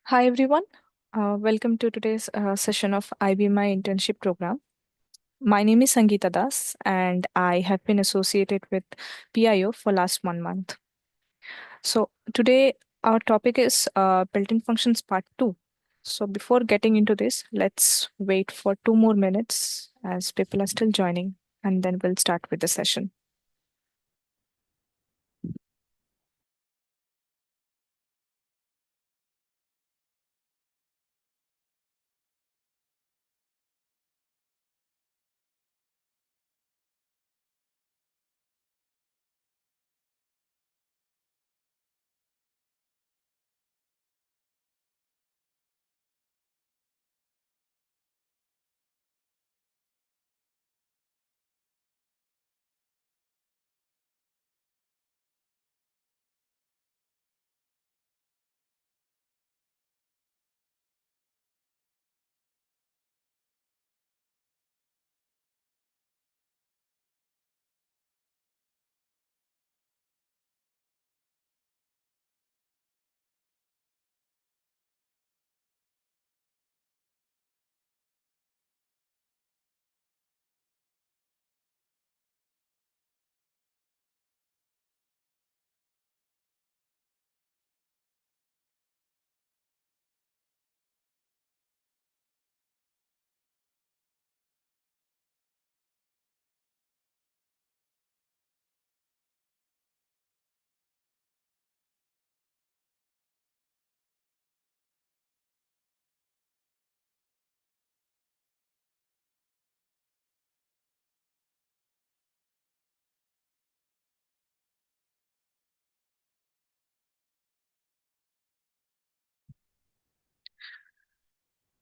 Hi everyone, welcome to today's session of IBM Internship Program. My name is Sangeeta Das and I have been associated with PIO for last 1 month. So today our topic is built-in functions part 2. So before getting into this, let's wait for 2 more minutes as people are still joining and then we'll start with the session.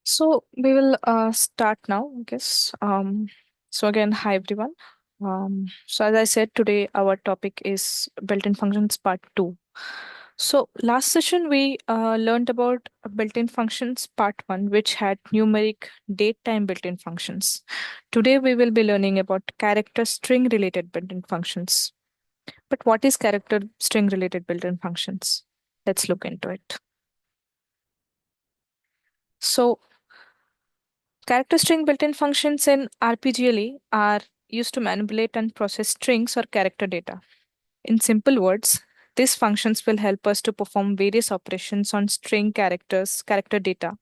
So we will start now, I guess. So again, hi everyone. So as I said, today our topic is built-in functions part 2. So last session we learned about built-in functions part 1, which had numeric date time built-in functions. Today we will be learning about character string related built-in functions. But what is character string related built-in functions? Let's look into it. So character string built-in functions in RPGLE are used to manipulate and process strings or character data. In simple words, these functions will help us to perform various operations on string character data,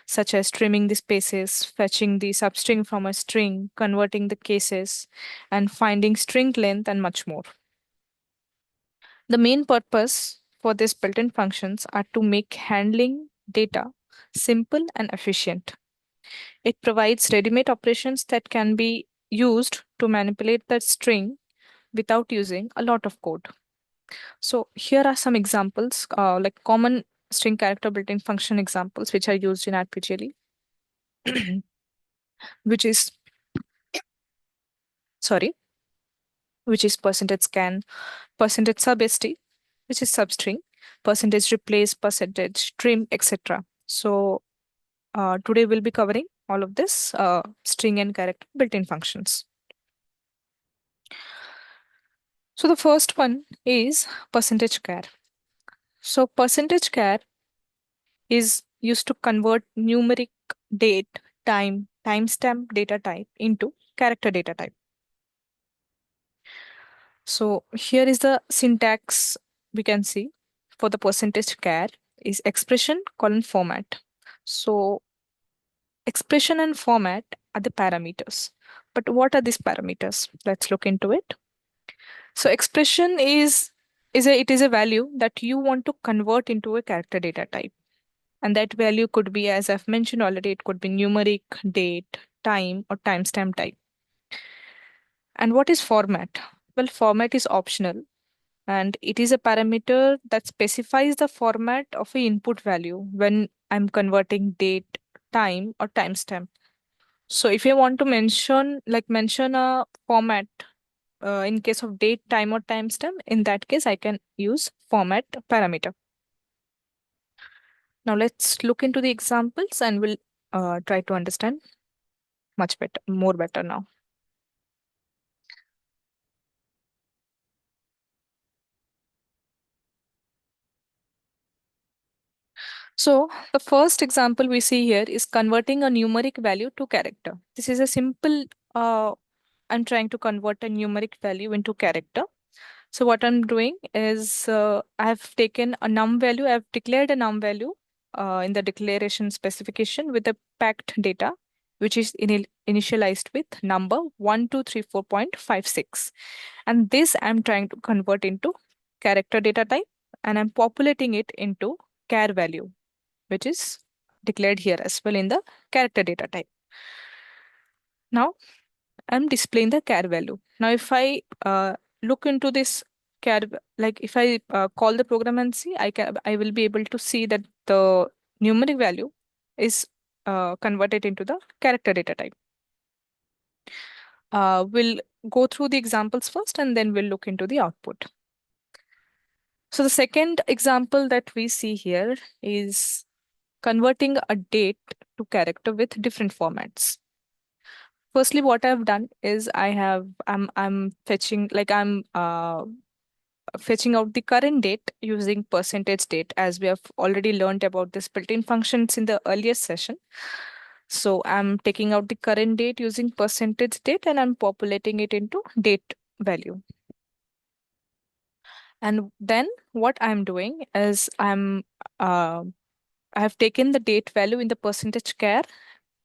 such as trimming the spaces, fetching the substring from a string, converting the cases, and finding string length, and much more. The main purpose for these built-in functions are to make handling data simple and efficient. It provides ready-made operations that can be used to manipulate that string without using a lot of code. So here are some examples, like common string character built-in function examples, which are used in RPGLE, which is, sorry, which is percentage scan, percentage subst, which is substring, percentage replace, percentage trim, etc. So today we'll be covering all of this string and character built-in functions. So the first one is percentage char. So percentage char is used to convert numeric date, time, timestamp data type into character data type. So here is the syntax we can see for the percentage char is expression colon format. So expression and format are the parameters. But what are these parameters? Let's look into it. So expression is a value that you want to convert into a character data type. And that value could be, as I've mentioned already, it could be numeric, date, time, or timestamp type. And what is format? Well, format is optional and it is a parameter that specifies the format of a input value when I'm converting date, time, or timestamp. So if you want to mention a format in case of date, time, or timestamp, in that case, I can use format parameter. Now let's look into the examples and we'll try to understand much better, more better now. So the first example we see here is converting a numeric value to character. This is a simple, I'm trying to convert a numeric value into character. So what I'm doing is I have taken a num value, I've declared a num value in the declaration specification with a packed data, which is initialized with number 1234.56. And this I'm trying to convert into character data type, and I'm populating it into char value, which is declared here as well in the character data type. Now I'm displaying the char value. Now if I look into this char, like if I call the program and see, I will be able to see that the numeric value is converted into the character data type. We'll go through the examples first and then we'll look into the output. So the second example that we see here is converting a date to character with different formats. Firstly, what I've done is I'm fetching, like I'm fetching out the current date using percentage date, as we have already learned about this built-in functions in the earlier session. So I'm taking out the current date using percentage date and I'm populating it into date value. And then what I'm doing is I have taken the date value in the percentage char.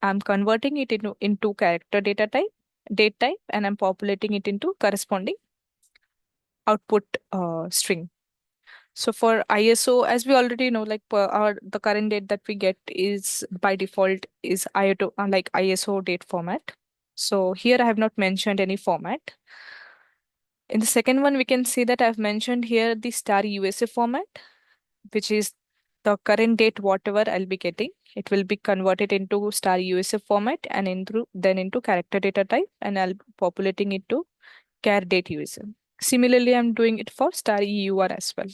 I'm converting it into character data type, date type, and I'm populating it into corresponding output string. So for ISO, as we already know, like the current date that we get is by default is like ISO date format. So here I have not mentioned any format. In the second one, we can see that I've mentioned here the star USA format, which is the current date, whatever I'll be getting. It will be converted into star USA format and then into character data type, and I'll be populating it to char date USA. Similarly, I'm doing it for star EUR as well.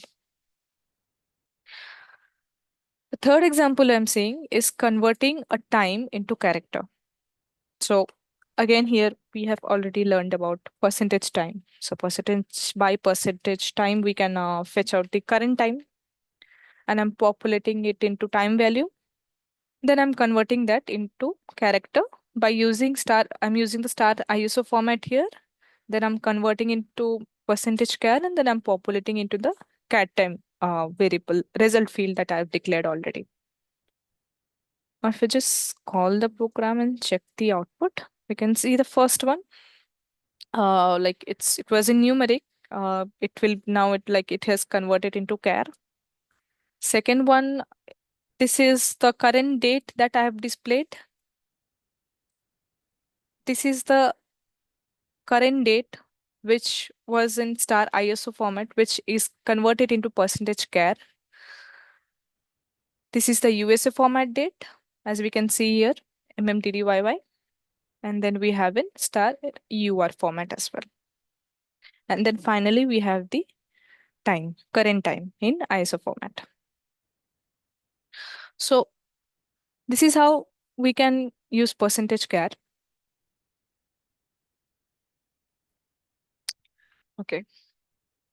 The third example I'm seeing is converting a time into character. So again, here we have already learned about percentage time. So percentage by percentage time, we can fetch out the current time, and I'm populating it into time value. Then I'm converting that into character by using star. I'm using the star ISO format here. Then I'm converting into percentage char, and then I'm populating into the cat time variable result field that I've declared already. Now, if we just call the program and check the output, we can see the first one. Like it was in numeric. It will now it has converted into char. Second one, this is the current date that I have displayed. This is the current date which was in star ISO format, which is converted into percentage char. This is the USA format date, as we can see here, MMTDYY. And then we have in star EUR format as well. And then finally, we have the time, current time in ISO format. So this is how we can use percentage char. Okay.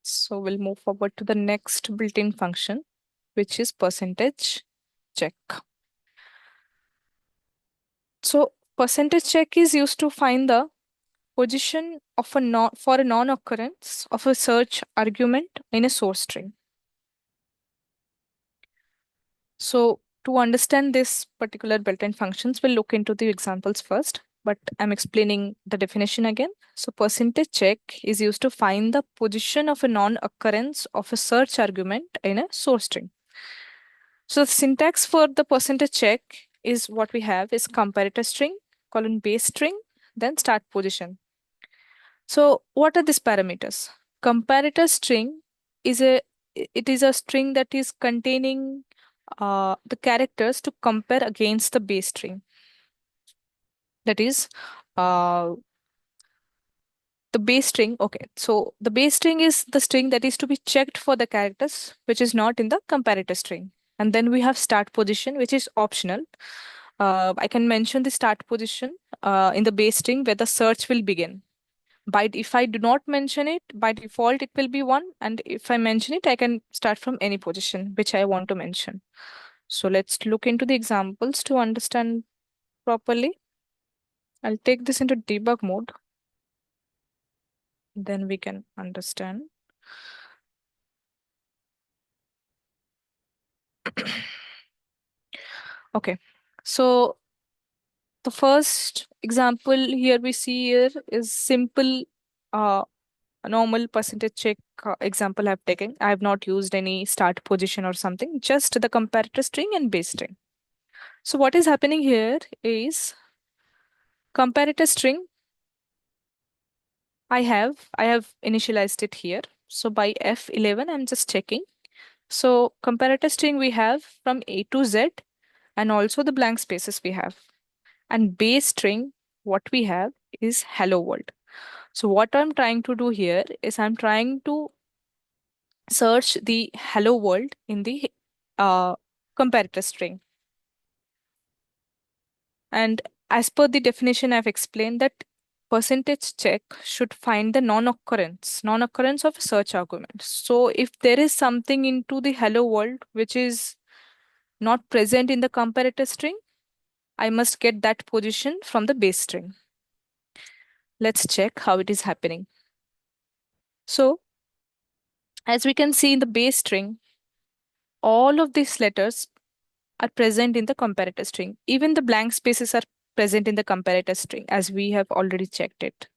So we'll move forward to the next built-in function, which is percentage check. So percentage check is used to find the position of for a non-occurrence of a search argument in a source string. So to understand this particular built-in functions, we'll look into the examples first, but I'm explaining the definition again. So percentage check is used to find the position of a non-occurrence of a search argument in a source string. So the syntax for the percentage check is what we have is comparator string, colon base string, then start position. So what are these parameters? Comparator string is a string that is containing the characters to compare against the base string. That is uh, the base string. Okay, so the base string is the string that is to be checked for the characters, which is not in the comparator string. And then we have start position, which is optional. I can mention the start position in the base string where the search will begin. If I do not mention it, by default, it will be 1. And if I mention it, I can start from any position which I want to mention. So let's look into the examples to understand properly. I'll take this into debug mode. Then we can understand. Okay. So the first example here we see here is simple uh, normal percentage check example I've taken. I have not used any start position or something, just the comparator string and base string. So what is happening here is comparator string I have initialized it here. So by F11, I'm just checking. So comparator string we have from A to Z and also the blank spaces we have. And base string, what we have is hello world. So what I'm trying to do here is I'm trying to search the hello world in the uh, comparator string. And as per the definition, I've explained that percentage check should find the non-occurrence of a search argument. So if there is something into the hello world which is not present in the comparator string, I must get that position from the base string. Let's check how it is happening. So as we can see in the base string, all of these letters are present in the comparator string. Even the blank spaces are present in the comparator string as we have already checked it.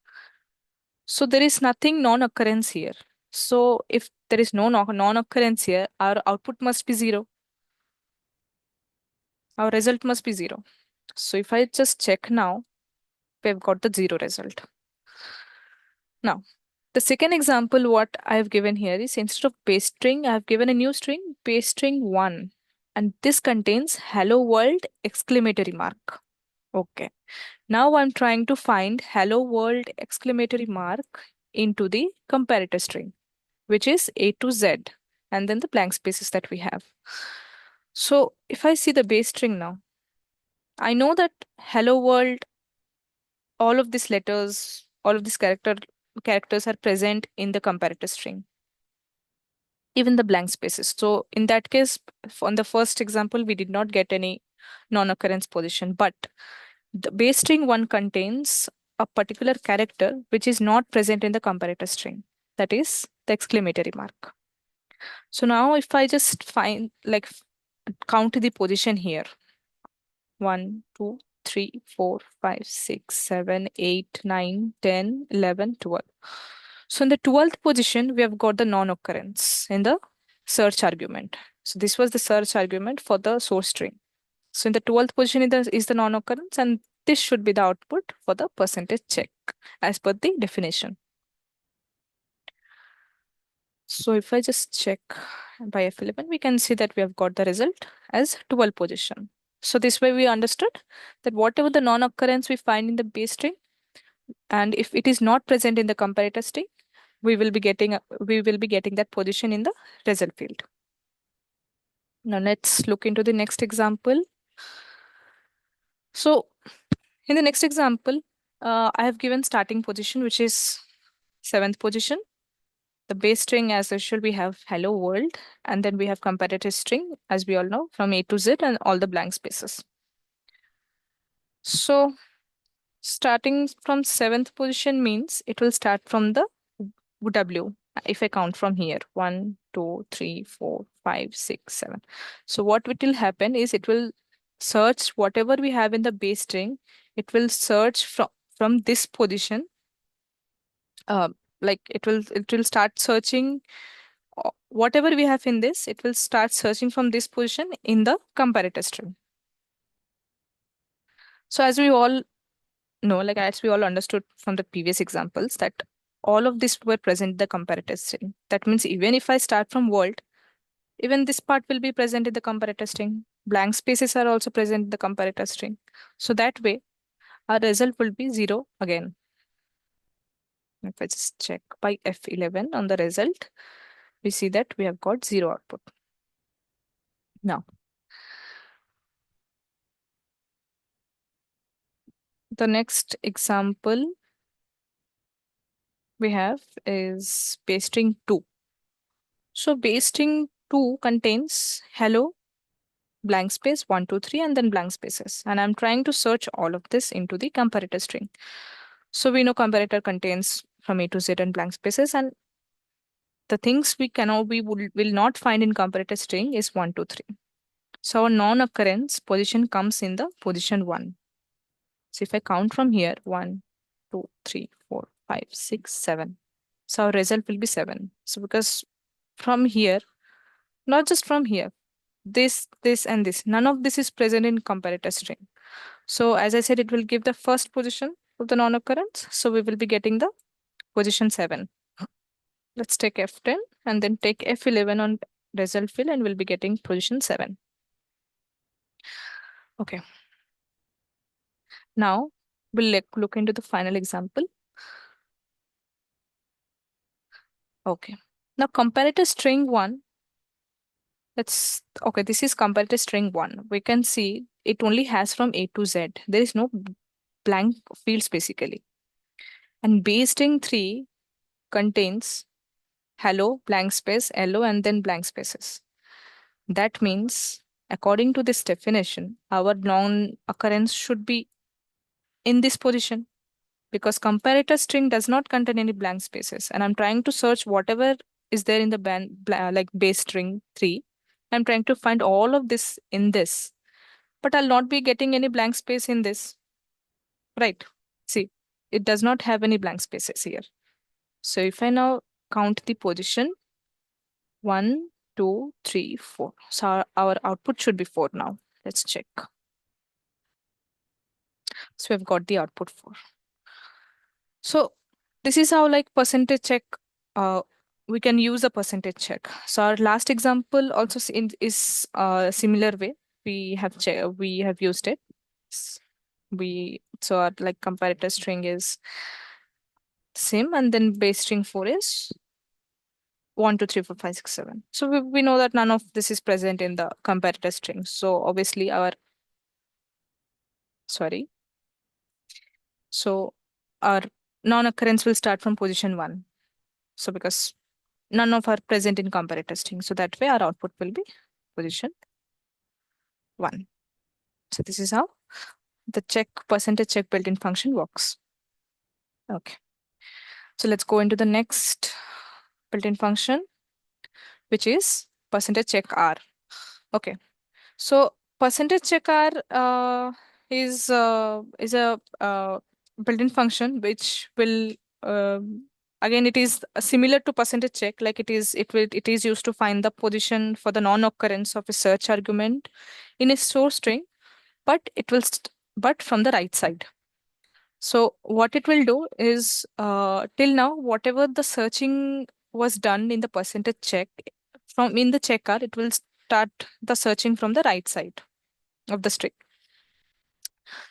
So there is nothing non-occurrence here. So if there is no non-occurrence here, our output must be 0. Our result must be 0. So if I just check now, we've got the 0 result. Now, the second example what I have given here is instead of base string, I have given a new string, base string 1. And this contains hello world exclamatory mark. Okay. Now I'm trying to find hello world exclamatory mark into the comparator string, which is A to Z, and then the blank spaces that we have. So if I see the base string now, I know that hello world, all of these letters, all of these characters are present in the comparator string, even the blank spaces. So in that case, on the first example, we did not get any non-occurrence position, but the base string 1 contains a particular character which is not present in the comparator string, that is the exclamatory mark. So now if I just find like count the position here, 1, 2, 3, 4, 5, 6, 7, 8, 9, 10, 11, 12. So in the 12th position, we have got the non-occurrence in the search argument. So this was the search argument for the source string. So in the 12th position is the non-occurrence, and this should be the output for the percentage check as per the definition. So if I just check by F11, we can see that we have got the result as 12 position. So this way we understood that whatever the non-occurrence we find in the base string, and if it is not present in the comparator string, we will be getting that position in the result field. Now let's look into the next example. So in the next example, I have given starting position, which is 7th position. The base string, as usual, we have hello world, and then we have comparator string, as we all know, from A to Z and all the blank spaces. So starting from 7th position means it will start from the W. If I count from here, 1, 2, 3, 4, 5, 6, 7. So what it will happen is it will search whatever we have in the base string. It will search from this position. Like it will start searching whatever we have in this. It will start searching from this position in the comparator string. So as we all know, like as we all understood from the previous examples, that all of this were present in the comparator string. That means even if I start from world, even this part will be present in the comparator string. Blank spaces are also present in the comparator string. So that way, our result will be 0 again. If I just check by F11 on the result, we see that we have got 0 output. Now, the next example we have is base string 2. So base string 2 contains hello blank space 1, 2, 3, and then blank spaces. And I'm trying to search all of this into the comparator string. So we know comparator contains from A to Z and blank spaces, and the things we will not find in comparator string is 1, 2, 3. So our non-occurrence position comes in the position 1. So if I count from here, 1, 2, 3, 4, 5, 6, 7. So our result will be 7. So because from here, not just from here, this, and this, none of this is present in comparator string. So as I said, it will give the first position of the non-occurrence. So we will be getting the position 7. Let's take F10 and then take F11 on result field and we'll be getting position 7. Okay. Now we'll look into the final example. Okay. Now comparator string 1. Okay, this is comparator string 1. We can see it only has from A to Z. There is no blank fields basically. And base string 3 contains hello, blank space, hello, and then blank spaces. That means, according to this definition, our non-occurrence should be in this position because comparator string does not contain any blank spaces. And I'm trying to search whatever is there in the like base string 3. I'm trying to find all of this in this, but I'll not be getting any blank space in this, right? See, it does not have any blank spaces here. So if I now count the position, 1, 2, 3, 4. So our output should be 4 now. Let's check. So we've got the output 4. So this is how like percentage check, we can use a percentage check. So our last example also is a similar way. We have used it. So our like comparator string is same, and then base string 4 is 1, 2, 3, 4, 5, 6, 7. So we know that none of this is present in the comparator string. So obviously sorry. So our non-occurrence will start from position 1. So because none of are present in comparator string. So that way our output will be position 1. So this is how the percentage check built-in function works. Okay. So let's go into the next built-in function, which is percentage check r. Okay. So percentage check r is a built-in function which will again it is similar to percentage check, like it is used to find the position for the non-occurrence of a search argument in a source string, but but from the right side. So what it will do is till now whatever the searching was done in the percentage check, from in the checkr it will start the searching from the right side of the string.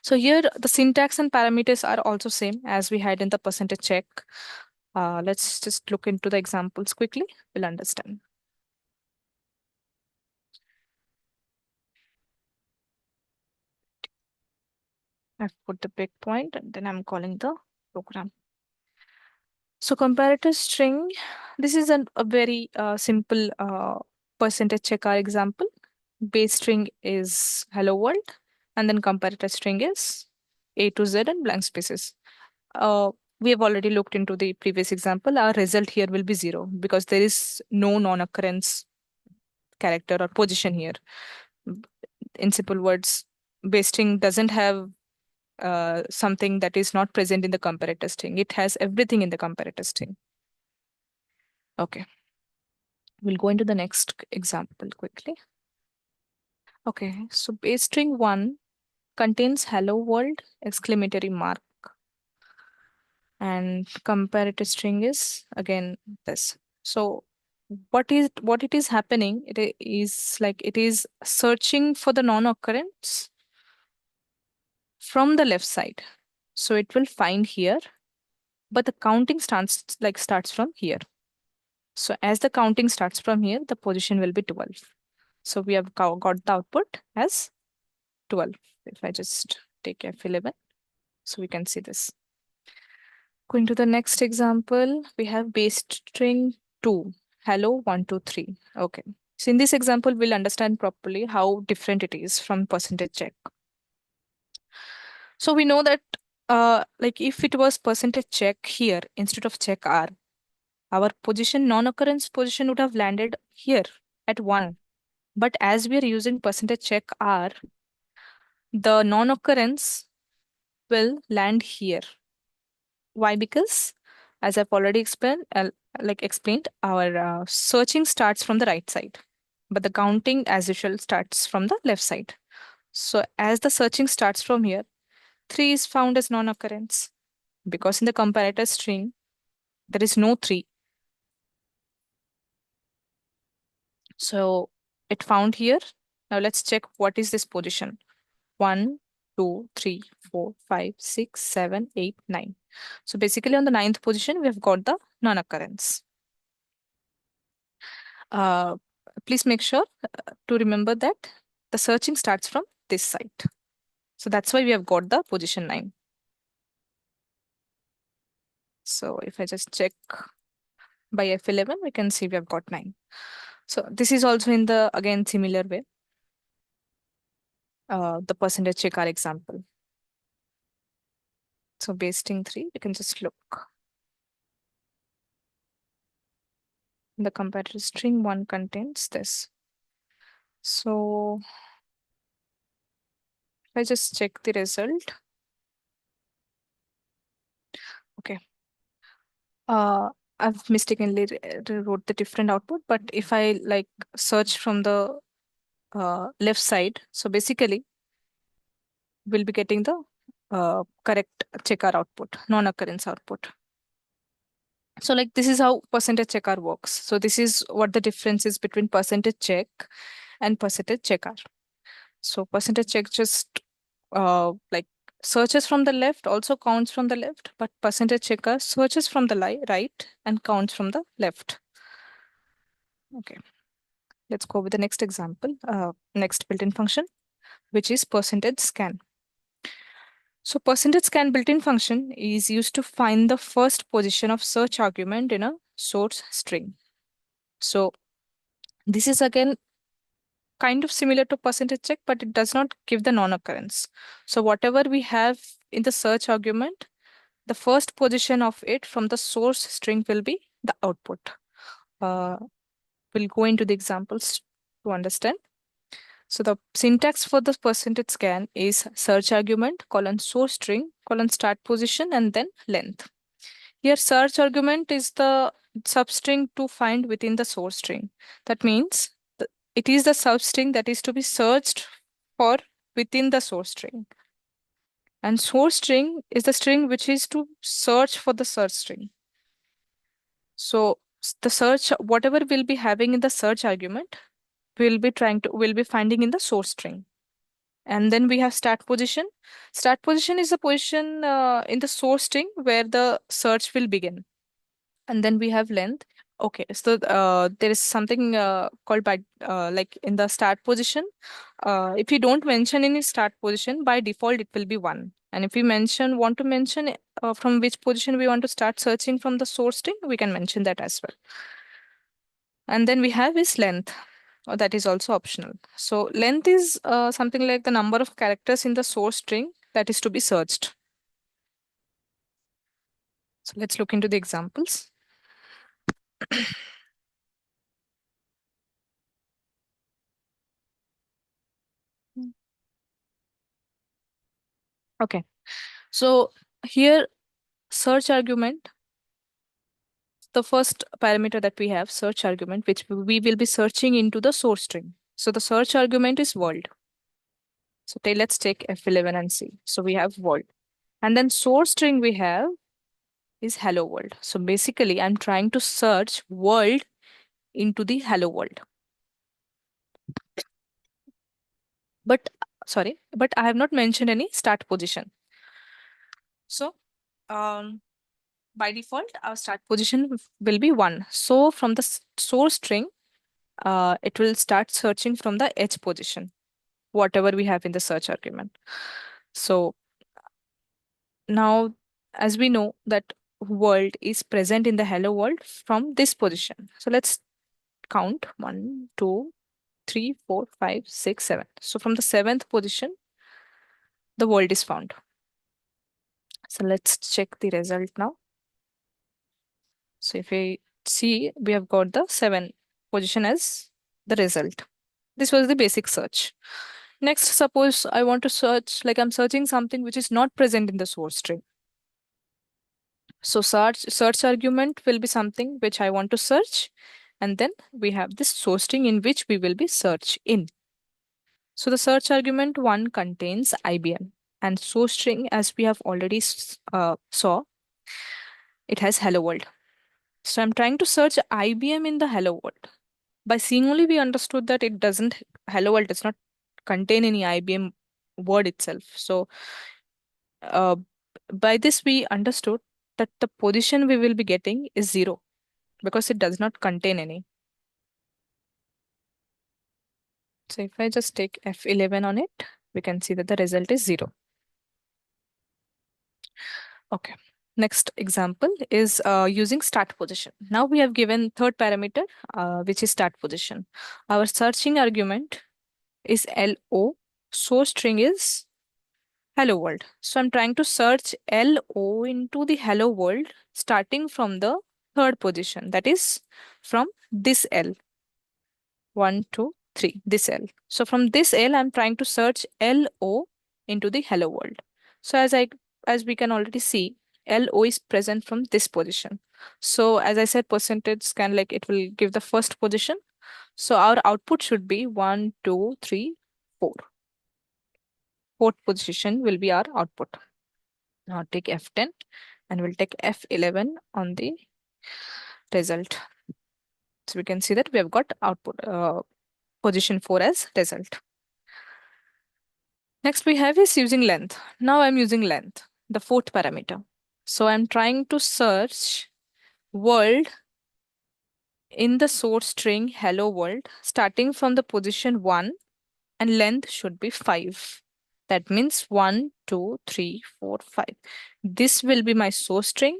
So here the syntax and parameters are also same as we had in the percentage check. Let's just look into the examples quickly. We'll understand. I've put the breakpoint and then I'm calling the program. So comparator string, this is a very simple percentage checkr example. Base string is hello world, and then comparator string is A to Z and blank spaces. We have already looked into the previous example. Our result here will be 0 because there is no non-occurrence character or position here. In simple words, base string doesn't have something that is not present in the comparator string. It has everything in the comparator string. Okay. We'll go into the next example quickly. Okay, so base string 1 contains hello world exclamatory mark, and comparator string is again this. So what it is happening, is like it is searching for the non-occurrence from the left side. So it will find here, but the counting starts from here. So as the counting starts from here, the position will be 12. So we have got the output as 12. If I just take F11, so we can see this. Going to the next example, we have base string 2, hello 1, 2, 3. Okay. So in this example, we'll understand properly how different it is from percentage check. So we know that like if it was percentage check here instead of check R, our position non-occurrence position would have landed here at 1. But as we are using percentage check R, the non-occurrence will land here. Why? Because as I've already explained, our searching starts from the right side, but the counting as usual starts from the left side. So as the searching starts from here, 3 is found as non-occurrence because in the comparator string, there is no 3. So it found here. Now let's check what is this position. 1, 2, 3, 4, 5, 6, 7, 8, 9. So basically on the ninth position, we have got the non-occurrence. Uh, Please make sure to remember that the searching starts from this side. So that's why we have got the position 9. So if I just check by F11, we can see we have got 9. So this is also in the, again, similar way, the percentage check our example. So basting 3, we can just look. The comparator string 1 contains this. So if I just check the result, okay. I've mistakenly wrote the different output, but if I like search from the left side, so basically we'll be getting the correct checkr output, non-occurrence output. So like this is how percentage checkr works. So this is what the difference is between percentage check and percentage checkr. So percentage check just like searches from the left, also counts from the left, but percentage checker searches from the right and counts from the left. Okay, let's go with the next example, next built-in function, which is percentage scan. So percentage scan built-in function is used to find the first position of search argument in a source string. So this is again kind of similar to percentage check, but it does not give the non-occurrence. So whatever we have in the search argument, the first position of it from the source string will be the output. We'll go into the examples to understand. So the syntax for the percentage scan is search argument colon source string colon start position and then length. Here search argument is the substring to find within the source string. That means it is the substring that is to be searched for within the source string. And source string is the string which is to search for the search string. So the search, whatever we'll be having in the search argument, we'll be finding in the source string. And then we have start position. Start position is the position in the source string where the search will begin. And then we have length. Okay, so there is something called by like in the start position. If you don't mention any start position, by default it will be 1. And if we want to mention from which position we want to start searching from the source string, we can mention that as well. And then we have is length. That is also optional. So length is something like the number of characters in the source string that is to be searched. So let's look into the examples. Okay, so here search argument, the first parameter that we have, search argument, which we will be searching into the source string. So the search argument is world. So let's take F11 and see. So we have world. And then source string we have is hello world. So basically I'm trying to search world into the hello world. But sorry, but I have not mentioned any start position. So by default, our start position will be 1. So from the source string, it will start searching from the H position, whatever we have in the search argument. So now, as we know that world is present in the hello world from this position. So let's count 1, 2, 3, 4, 5, 6, 7. So from the seventh position, the world is found. So let's check the result now. So if we see, we have got the 7 position as the result. This was the basic search. Next, suppose I want to search, like I'm searching something which is not present in the source string. So search argument will be something which I want to search. And then we have this source string in which we will be search in. So the search argument 1 contains IBM, and source string, as we have already saw, it has hello world. So I'm trying to search IBM in the hello world. By seeing only, we understood that it doesn't, hello world does not contain any IBM word itself. So uh, by this, we understood that the position we will be getting is 0 because it does not contain any. So if I just take F11 on it, we can see that the result is 0. Okay. Next example is using start position. Now we have given third parameter, which is start position. Our searching argument is LO. Source string is hello world. So I'm trying to search LO into the hello world starting from the third position. That is from this L. 1, 2, 3, this L. So from this L, I'm trying to search LO into the hello world. So as we can already see, LO is present from this position. So as I said, percentage scan, like it will give the first position. So our output should be 1, 2, 3, 4. Fourth position will be our output. Now take F10 and we'll take F11 on the result. So we can see that we have got output position 4 as result. Next we have is using length. Now I'm using length, the fourth parameter. So I'm trying to search world in the source string hello world starting from the position 1 and length should be 5. That means 1, 2, 3, 4, 5. This will be my source string.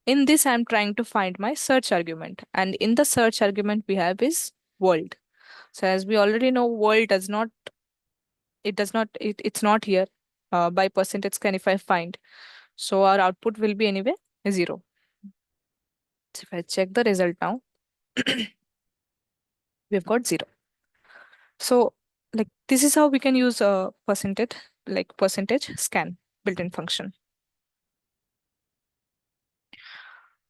In this, I'm trying to find my search argument. And in the search argument we have is world. So as we already know, world it's not here by percentage scan if I find. So our output will be anyway 0. So if I check the result now, we've got 0. So like this is how we can use a percentage scan built-in function.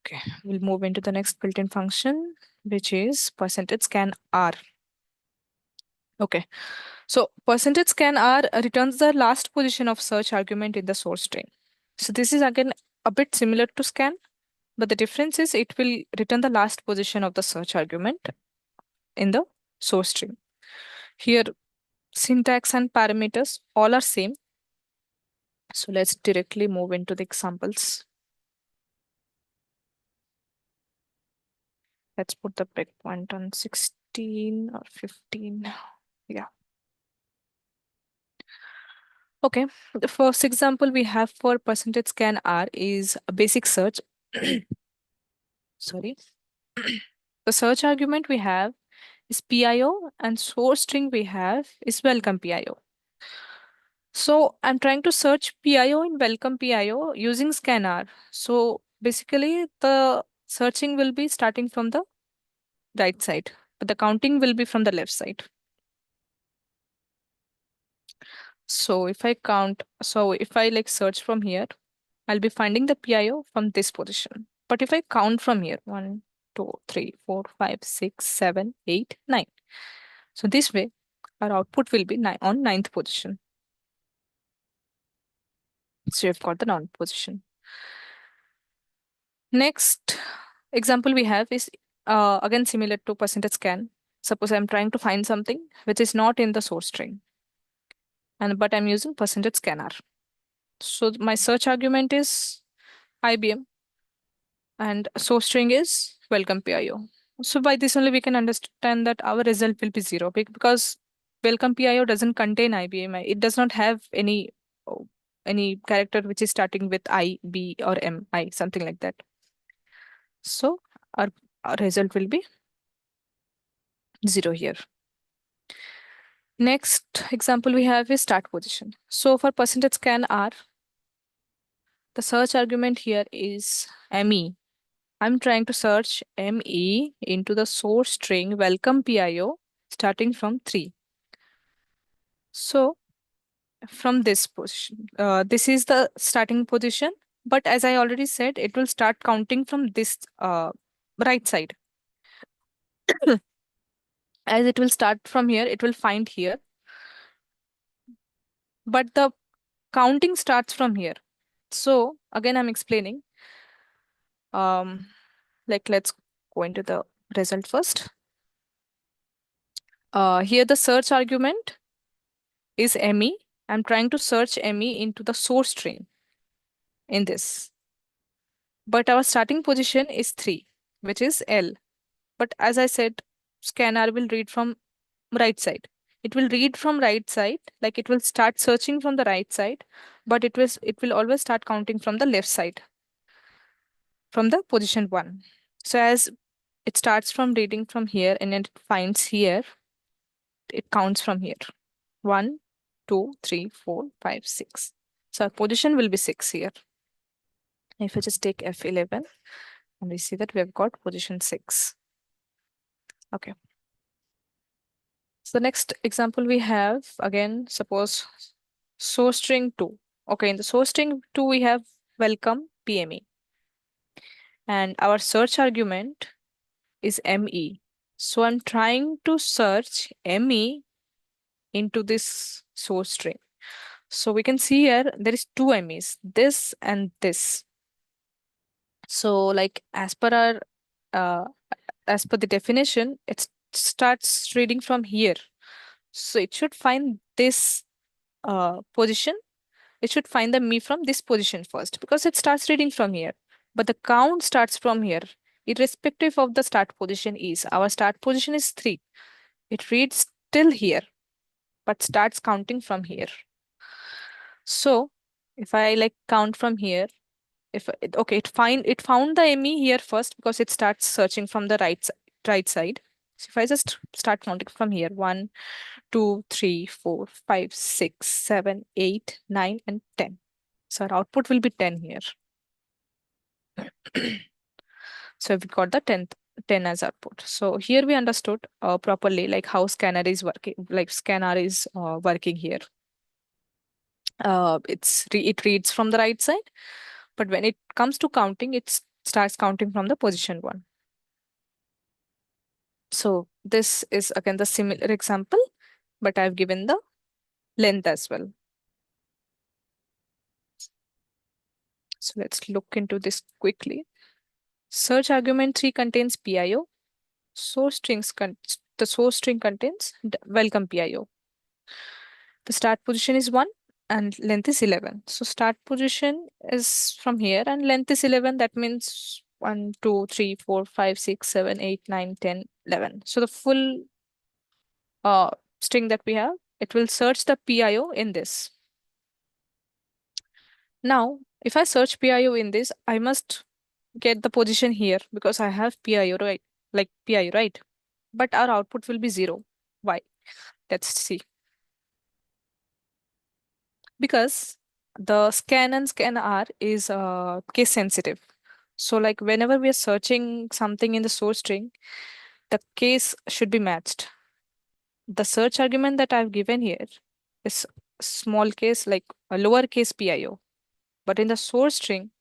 Okay, we'll move into the next built-in function, which is percentage scan r. Okay, so percentage scan r returns the last position of search argument in the source string. So this is again a bit similar to scan, but the difference is it will return the last position of the search argument in the source string. Here, syntax and parameters all are same. So let's directly move into the examples. Let's put the breakpoint on 16 or 15. Yeah. Okay. The first example we have for percentage scan R is a basic search. Sorry. The search argument we have is PIO and source string we have is welcome PIO. So I'm trying to search PIO in welcome PIO using scanr. So basically the searching will be starting from the right side, but the counting will be from the left side. So if I count, so if I like search from here, I'll be finding the PIO from this position. But if I count from here, 1, 2, 3, 4, 5, 6, 7, 8, 9. So this way, our output will be on ninth position. So you've got the ninth position. Next example we have is again similar to percentage scan. Suppose I'm trying to find something which is not in the source string, but I'm using percentage scanr. So my search argument is IBM and source string is welcome PIO. So by this only we can understand that our result will be 0 because welcome PIO doesn't contain IBM. It does not have oh, any character which is starting with I, B or M, I, something like that. So our result will be 0 here. Next example we have is start position. So for percentage scan R, the search argument here is ME. I'm trying to search ME into the source string welcome PIO starting from 3. So from this position, this is the starting position. But as I already said, it will start counting from this right side. As it will start from here, it will find here. But the counting starts from here. So again, I'm explaining. Like let's go into the result first. Here the search argument is ME. I'm trying to search ME into the source string in this. But our starting position is 3, which is L. But as I said, scanner will read from right side. It will read from right side, like it will start searching from the right side, but it will always start counting from the left side, from the position 1. So as it starts from reading from here and then it finds here, it counts from here. 1, 2, 3, 4, 5, 6. So our position will be 6 here. If I just take F11 and we see that we have got position 6. Okay. So the next example we have, again, suppose source string 2. Okay, in the source string 2, we have welcome PME. And our search argument is ME. So I'm trying to search ME into this source string. So we can see here there is two MEs, this and this. So like uh, as per the definition, it starts reading from here. So it should find this position. It should find the me from this position first because it starts reading from here. But the count starts from here, irrespective of the start position is. Our start position is 3. It reads till here, but starts counting from here. So if I like count from here, if okay, it found the ME here first because it starts searching from the right side. So if I just start counting from here, 1, 2, 3, 4, 5, 6, 7, 8, 9, and 10. So our output will be 10 here. So we got the 10 as output. So here we understood properly like how scanner is working, like scanner is working here. It reads from the right side, but when it comes to counting, it starts counting from the position 1. So this is again the similar example, but I've given the length as well. So let's look into this quickly. Search argument 3 contains PIO. The source string contains welcome PIO. The start position is 1 and length is 11. So start position is from here and length is 11. That means 1, 2, 3, 4, 5, 6, 7, 8, 9, 10, 11. So the full uh, string that we have, it will search the PIO in this. Now, if I search PIO in this, I must get the position here because I have PIO, right? Like PIO, right? But our output will be 0. Why? Let's see. Because the scan and scanr is case sensitive. So like whenever we are searching something in the source string, the case should be matched. The search argument that I've given here is small case, like a lowercase PIO. But in the source string,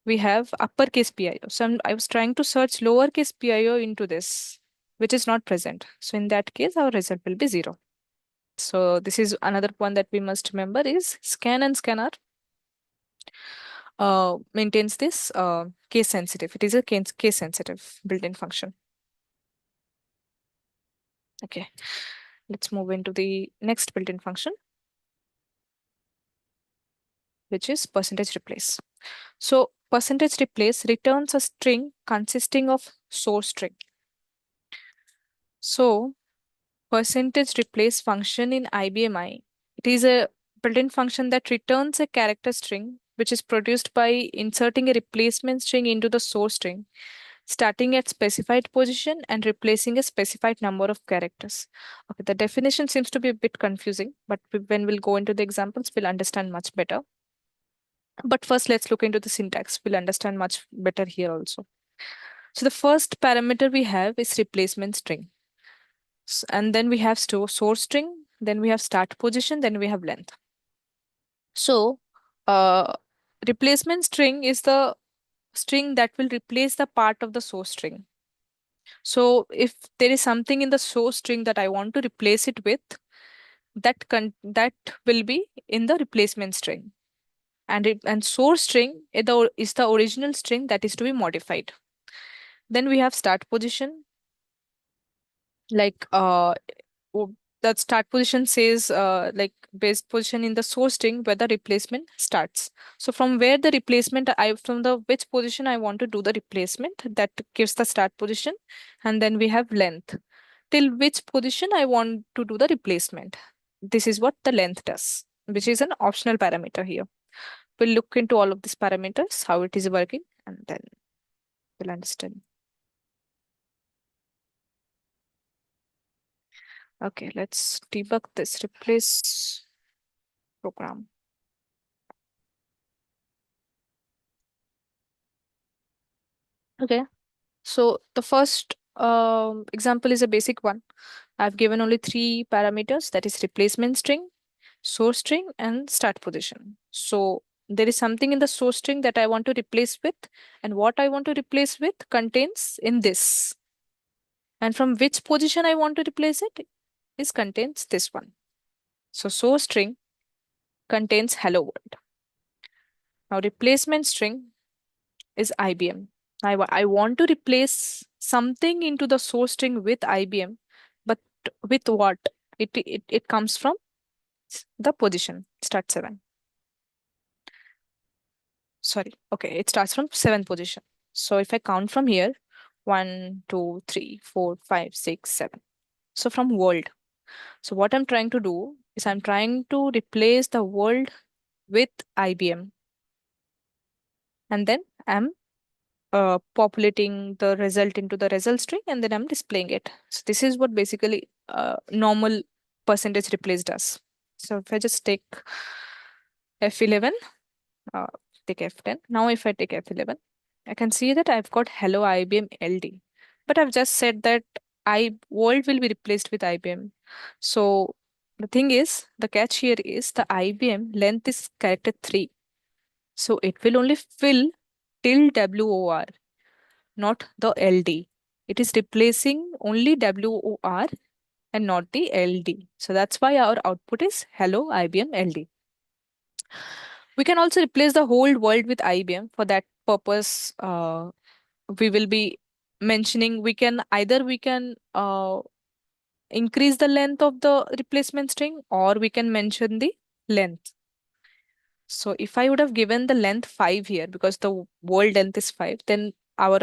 we have uppercase PIO. So I was trying to search lowercase PIO into this, which is not present. So in that case, our result will be 0. So this is another one that we must remember is scan and scanr maintains this case sensitive. It is a case sensitive built-in function. Okay, let's move into the next built-in function, which is percentage replace. So percentage replace returns a string consisting of source string. So percentage replace function in IBM I, it is a built-in function that returns a character string which is produced by inserting a replacement string into the source string starting at specified position and replacing a specified number of characters. Okay, the definition seems to be a bit confusing, but when we'll go into the examples, we'll understand much better. But first, let's look into the syntax. We'll understand much better here also. So the first parameter we have is replacement string. And then we have source string, then we have start position, then we have length. So uh, replacement string is the string that will replace the part of the source string. So if there is something in the source string that I want to replace it with, that will be in the replacement string. And source string is the original string that is to be modified. Then we have start position, like that start position says like base position in the source string where the replacement starts. So from where the replacement from the which position I want to do the replacement, that gives the start position. And then we have length, till which position I want to do the replacement. This is what the length does, which is an optional parameter here. We'll look into all of these parameters, how it is working, and then we'll understand. Okay, let's debug this replace program. Okay, so the first example is a basic one. I've given only three parameters, that is replacement string, source string, and start position. So there is something in the source string that I want to replace with, and what I want to replace with contains in this. And from which position I want to replace it is contains this one. So source string contains hello world. Now replacement string is IBM. I want to replace something into the source string with IBM, but with what? It comes from the position, start 7. Sorry, okay, it starts from 7th position. So if I count from here, 1, 2, 3, 4, 5, 6, 7. So from world. So what I'm trying to do is I'm trying to replace the world with IBM. And then I'm populating the result into the result string, and then I'm displaying it. So this is what basically normal percentage replace does. So if I just take F11, uh, take F10. Now if I take F11, I can see that I've got hello IBM LD. But I've just said that I world will be replaced with IBM. So the thing is, the catch here is the IBM length is character 3. So it will only fill till WOR, not the LD. It is replacing only WOR and not the LD. So that's why our output is hello IBM LD. We can also replace the whole world with IBM. For that purpose, we will be mentioning we can increase the length of the replacement string, or we can mention the length. So if I would have given the length 5 here, because the world length is 5, then our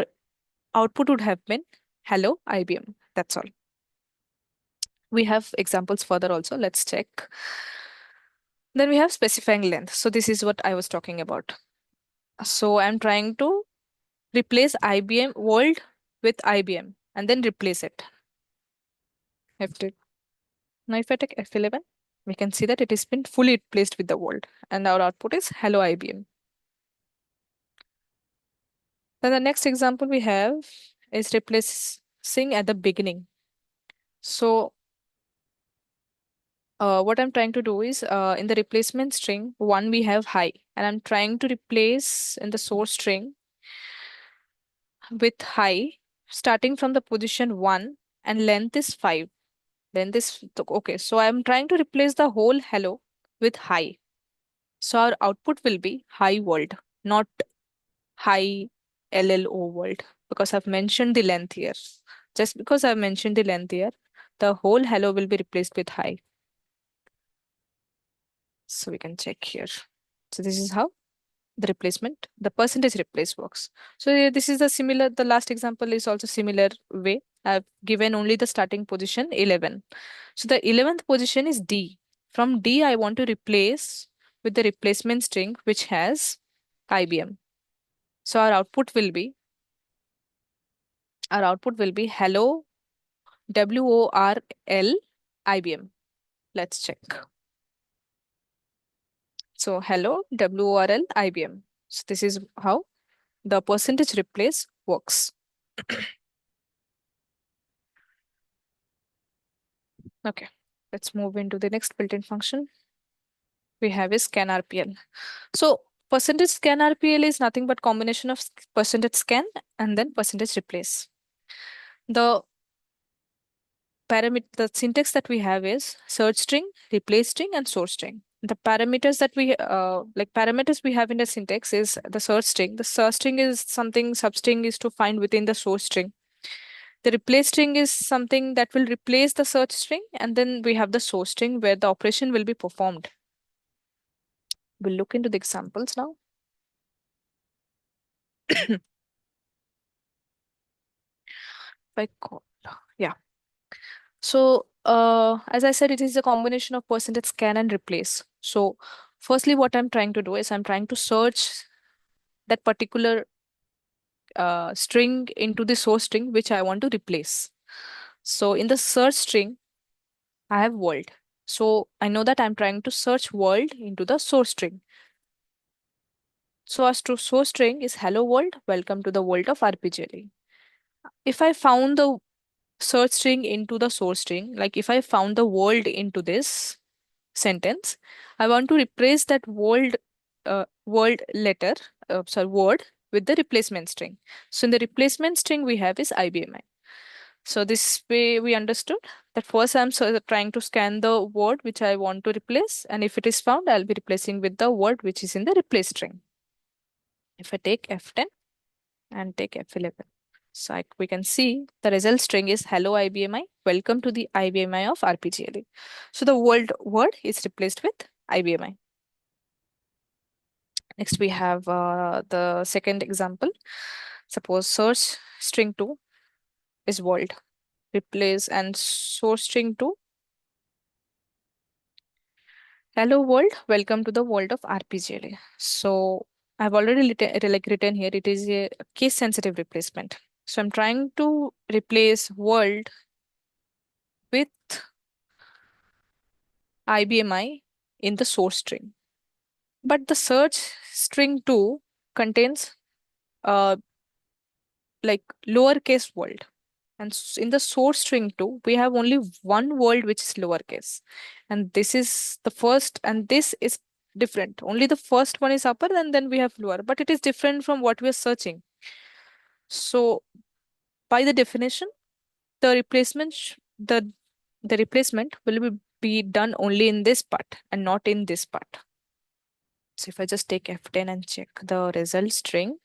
output would have been hello IBM. That's all. We have examples further also. Let's check. Then we have specifying length. So this is what I was talking about. So I'm trying to replace IBM world with IBM and then replace it. F10. Now if I take F11, we can see that it has been fully replaced with the world, and our output is hello IBM. Then the next example we have is replacing at the beginning. So what I'm trying to do is in the replacement string, one we have high, and I'm trying to replace in the source string with high, starting from the position 1, and length is 5. Then this, okay, so I'm trying to replace the whole hello with high. So our output will be high world, not high LLO world, because I've mentioned the length here. Just because I've mentioned the length here, the whole hello will be replaced with high. So we can check here. So this is how the percentage replace works. So this is the last example is also similar way. I've given only the starting position 11. So the 11th position is D. From D, I want to replace with the replacement string, which has IBM. So our output will be Our output will be hello WORL IBM. Let's check. So hello WORL IBM. So this is how the percentage replace works. Okay, let's move into the next built-in function we have is scanrpl. So percentage scanrpl is nothing but combination of percentage scan and then percentage replace. The parameter, the syntax that we have is search string, replace string, and source string. The parameters that we parameters we have in the syntax is the search string. The search string is something substring is to find within the source string. The replace string is something that will replace the search string, and then we have the source string where the operation will be performed. We'll look into the examples now. By call. Yeah. So as I said, it is a combination of percentage scan and replace. So firstly, what I'm trying to do is I'm trying to search that particular string into the source string which I want to replace. So in the search string, I have world. So I know that I'm trying to search world into the source string. So our source string is hello world, welcome to the world of RPGLE. If I found the search string into the source string, like if I found the world into this sentence, I want to replace that world letter, word with the replacement string. So in the replacement string we have is IBMI. So this way we understood that first I'm trying to scan the word which I want to replace, and if it is found, I'll be replacing with the word which is in the replace string. If I take F10 and take F11. So we can see the result string is hello IBMI, welcome to the IBMI of RPGLE. So the word is replaced with IBMI. Next we have the second example. Suppose search string 2 is world, replace and source string 2. Hello world, welcome to the world of RPGLE. So I've already written here, it is a case sensitive replacement. So I'm trying to replace world with IBMI in the source string. But the search string 2 contains uh, like lowercase world. And in the source string 2, we have only one word which is lowercase. And this is the first, and this is different. Only the first one is upper, and then we have lower, but it is different from what we are searching. So by the definition, the replacement the replacement will be done only in this part and not in this part. So if I just take F10 and check the result string,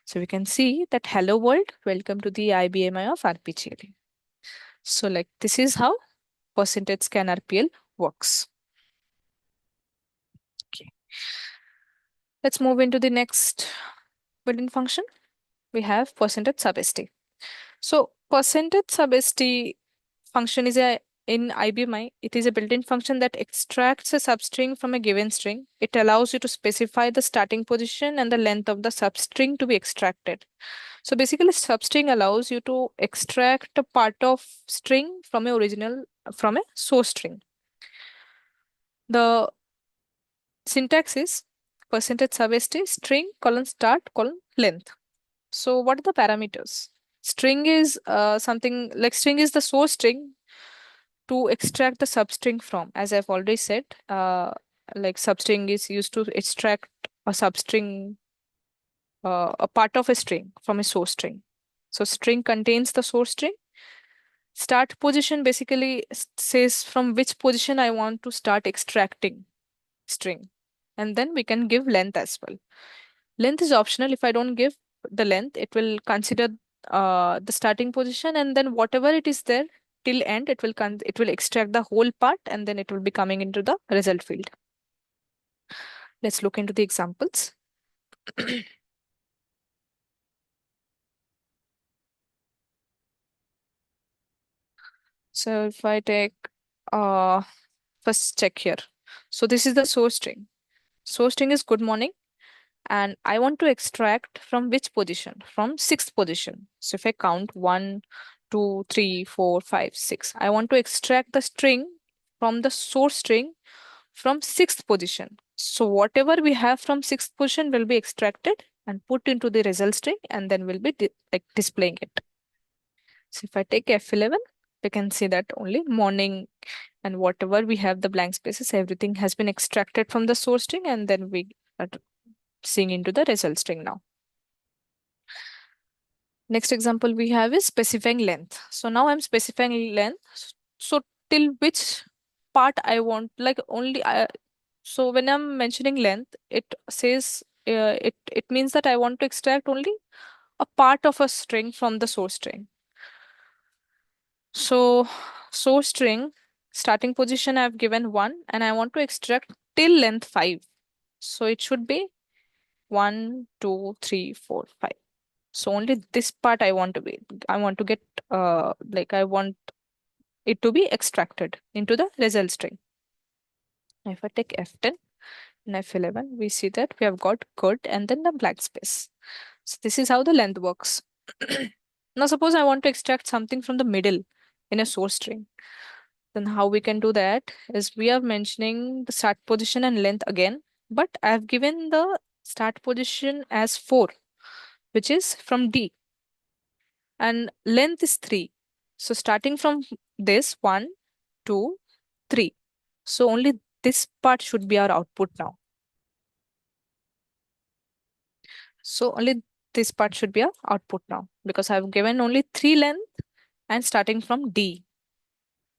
so we can see that hello world, welcome to the IBMI of RPGLE. So like this is how percentage scanrpl works. Okay. Let's move into the next built-in function. We have percentage subst. So percentage subst function is a in IBMI, it is a built-in function that extracts a substring from a given string. It allows you to specify the starting position and the length of the substring to be extracted. So basically, substring allows you to extract a part of string from a source string. The syntax is percentage subst string colon start colon length. So what are the parameters? String is something like string is the source string to extract the substring from. As I've already said, like substring is used to extract a substring, a part of a string from a source string. So string contains the source string. Start position basically says from which position I want to start extracting string. And then we can give length as well. Length is optional. If I don't give the length, it will consider the starting position, and then whatever it is there till end, it will extract the whole part, and then it will be coming into the result field. Let's look into the examples. So if I take first check here. So this is the source string. Source string is good morning. And I want to extract from which position? From sixth position. So if I count 1, 2, 3, 4, 5, 6, I want to extract the string from the source string from sixth position. So whatever we have from sixth position will be extracted and put into the result string, and then we'll be like displaying it. So if I take F11, we can see that only morning and whatever we have the blank spaces, everything has been extracted from the source string, and then we are seeing into the result string now. Next example we have is specifying length. So now I'm specifying length. So till which part I want, like only so when I'm mentioning length, it says it means that I want to extract only a part of a string from the source string. So source string starting position I've given 1, and I want to extract till length 5. So it should be 1, 2, 3, 4, 5. So only this part I want to get like I want it to be extracted into the result string. If I take F10 and F11, we see that we have got good and then the blank space. So this is how the length works. Now suppose I want to extract something from the middle in a source string. Then how we can do that is we are mentioning the start position and length again, but I have given the start position as 4, which is from D, and length is 3. So starting from this 1, 2, 3. So only this part should be our output now. So only this part should be our output now because I've given only 3 length and starting from D.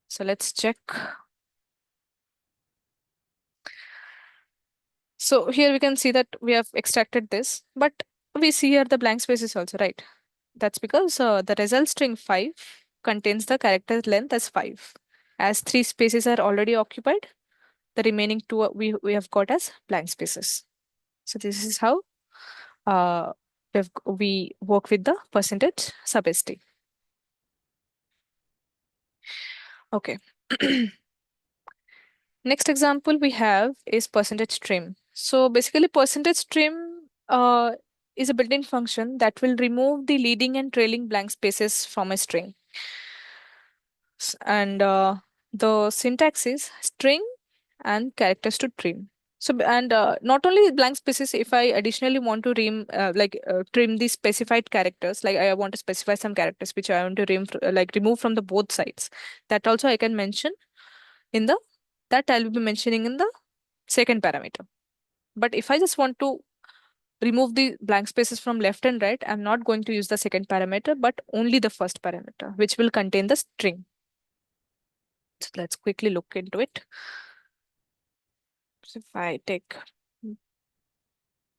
So let's check. So here we can see that we have extracted this, but we see here the blank spaces also, right? That's because the result string 5 contains the character length as 5. As 3 spaces are already occupied, the remaining 2 we have got as blank spaces. So this is how we work with the percentage subst. Okay. Next example we have is percentage trim. So basically percentage trim is a built-in function that will remove the leading and trailing blank spaces from a string. And the syntax is string and characters to trim. So and not only blank spaces, if I additionally want to trim the specified characters, like I want to specify some characters which I want to remove from the both sides, that also I can mention in the that I'll be mentioning in the second parameter. But if I just want to remove the blank spaces from left and right, I'm not going to use the second parameter, but only the first parameter, which will contain the string. So let's quickly look into it. So if I take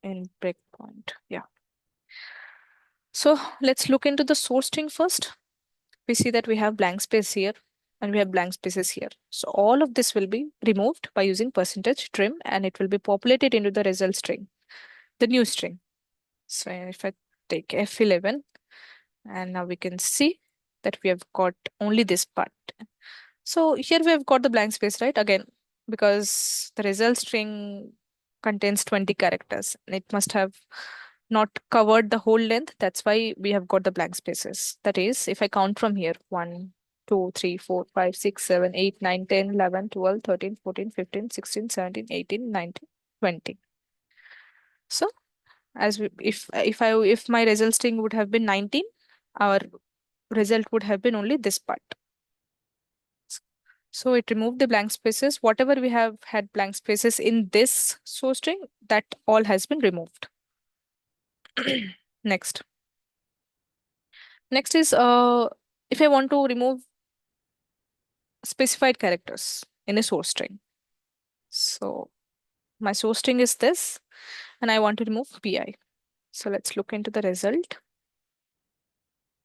in breakpoint, yeah. So let's look into the source string first. We see that we have blank space here and we have blank spaces here. So all of this will be removed by using percentage trim, and it will be populated into the result string, the new string. So if I take F11, and now we can see that we have got only this part. So here we have got the blank space, right? Again, because the result string contains 20 characters. It must have not covered the whole length. That's why we have got the blank spaces. That is, if I count from here, 1, 2, 3, 4, 5, 6, 7, 8, 9, 10, 11, 12, 13, 14, 15, 16, 17, 18, 19, 20. So as we, if my result string would have been 19, our result would have been only this part. So it removed the blank spaces. Whatever we have had blank spaces in this source string, that all has been removed. Next. Next is if I want to remove specified characters in a source string. So my source string is this, and I want to remove PI. So let's look into the result.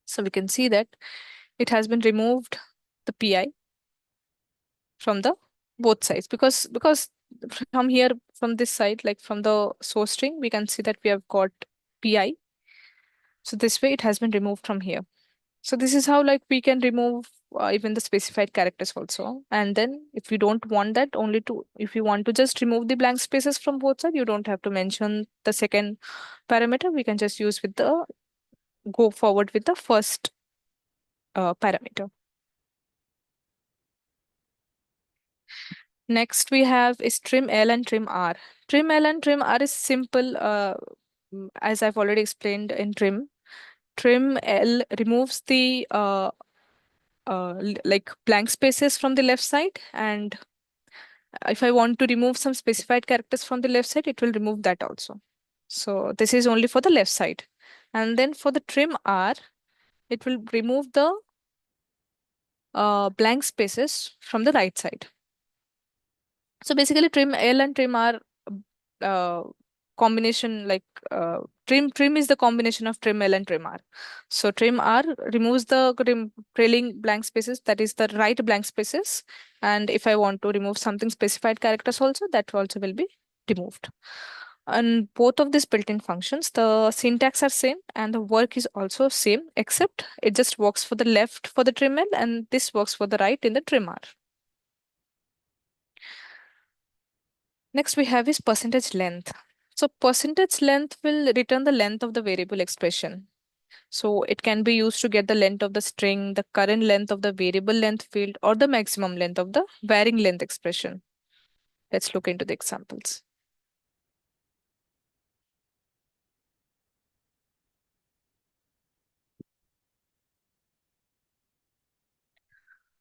So we can see that it has been removed the PI from the both sides because from here, from this side, like from the source string, we can see that we have got PI. So this way it has been removed from here. So this is how like we can remove even the specified characters also. And then if you don't want that, only to if you want to just remove the blank spaces from both sides, you don't have to mention the second parameter. We can just use with the go forward with the first parameter. Next we have is trim L and trim R. Trim L and trim R is simple, as I've already explained in trim. Trim L removes the like blank spaces from the left side, and if I want to remove some specified characters from the left side, it will remove that also. So this is only for the left side. And then for the trim R, it will remove the blank spaces from the right side. So basically, trim L and trim R uh, combination like trim is the combination of trim L and trim R. So trim R removes the trailing blank spaces, that is the right blank spaces. And if I want to remove something specified characters also, that also will be removed. And both of these built-in functions, the syntax are same and the work is also same, except it just works for the left for the trim L and this works for the right in the trim R. Next we have is percentage length. So percentage length will return the length of the variable expression. So it can be used to get the length of the string, the current length of the variable length field, or the maximum length of the varying length expression. Let's look into the examples.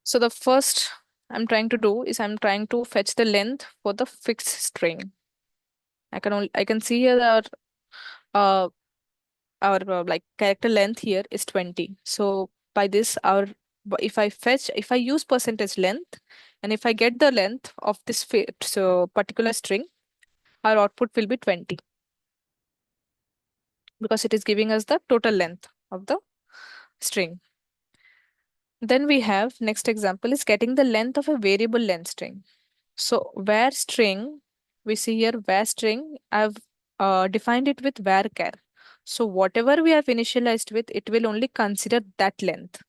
So the first I'm trying to do is I'm trying to fetch the length for the fixed string. I can see here that uh, our like character length here is 20. So by this if I use percentage length and if I get the length of this so particular string, our output will be 20 because it is giving us the total length of the string. Then we have next example is getting the length of a variable length string. So where string, we see here where string, I've defined it with varchar. So whatever we have initialized with, it will only consider that length.